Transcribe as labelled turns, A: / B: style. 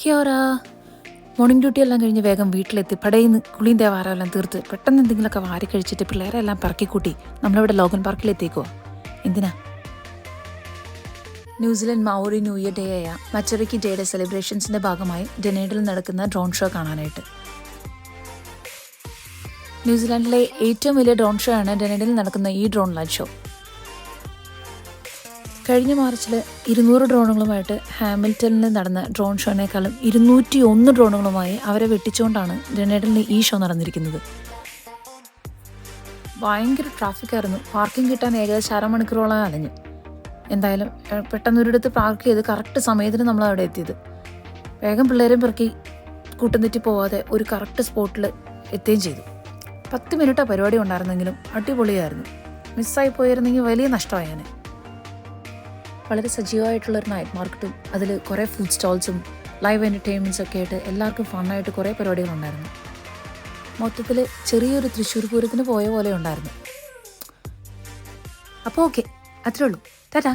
A: കിയോറാ. Morning duty എല്ലാം കഴിഞ്ഞ് വേഗം വീട്ടിലെത്തി പടയിന്ന് കുളിയും ദേവാരം എല്ലാം തീർത്ത് പെട്ടെന്ന് എന്തെങ്കിലുമൊക്കെ വാരി കഴിച്ചിട്ട് പിള്ളേരെല്ലാം പറക്കിക്കൂട്ടി നമ്മളിവിടെ ലോഗൻ പാർക്കിലെത്തിക്കോ. എന്തിനാ? New Zealand Maori new year day ആയ മച്ചറിക്കി ഡേയുടെ സെലിബ്രേഷൻസിന്റെ ഭാഗമായി ഡെനേഡിൽ നടക്കുന്ന ഡ്രോൺ ഷോ കാണാനായിട്ട്. ന്യൂസിലാൻഡിലെ ഏറ്റവും വലിയ ഡ്രോൺ ഷോ ആണ് ഡെനേഡിൽ നടക്കുന്ന ഈ ഡ്രോൺ ലൈറ്റ് ഷോ. കഴിഞ്ഞ മാർച്ചിൽ 200 ഡ്രോണുകളുമായിട്ട് ഹാമിൽട്ടണിൽ നടന്ന ഡ്രോൺ ഷോനേക്കാളും 201 ഡ്രോണുകളുമായി അവരെ വെട്ടിച്ചുകൊണ്ടാണ് ഡെനേഡിൽ ഈ ഷോ നടന്നിരിക്കുന്നത്. ഭയങ്കര ട്രാഫിക് ആയിരുന്നു. പാർക്കിംഗ് കിട്ടാൻ ഏകദേശം അരമണിക്കൂറോളം അലഞ്ഞു. എന്തായാലും പെട്ടെന്നൊരിടത്ത് പാർക്ക് ചെയ്ത് കറക്റ്റ് സമയത്തിന് നമ്മൾ അവിടെ എത്തിയത്. വേഗം പിള്ളേരെയും പിറക്കി കൂട്ടം തെറ്റി പോവാതെ ഒരു കറക്റ്റ് സ്പോട്ടിൽ എത്തുകയും ചെയ്തു. 10 മിനിറ്റാണ് പരിപാടി ഉണ്ടായിരുന്നെങ്കിലും അടിപൊളിയായിരുന്നു. മിസ്സായി പോയിരുന്നെങ്കിൽ വലിയ നഷ്ടമായേനെ. വളരെ സജീവമായിട്ടുള്ളൊരു നൈറ്റ് മാർക്കറ്റും അതിൽ കുറേ ഫുഡ് സ്റ്റോൾസും ലൈവ് എൻ്റർടൈൻമെൻറ്റ്സ് ഒക്കെ ആയിട്ട് എല്ലാവർക്കും ഫണ്ണായിട്ട് കുറേ പരിപാടികളുണ്ടായിരുന്നു. മൊത്തത്തിൽ ചെറിയൊരു തൃശ്ശൂർ പൂരത്തിന് പോയ പോലെ ഉണ്ടായിരുന്നു. അപ്പോൾ ഓക്കെ, അത്രേ ഉള്ളൂ. ടാറ്റാ.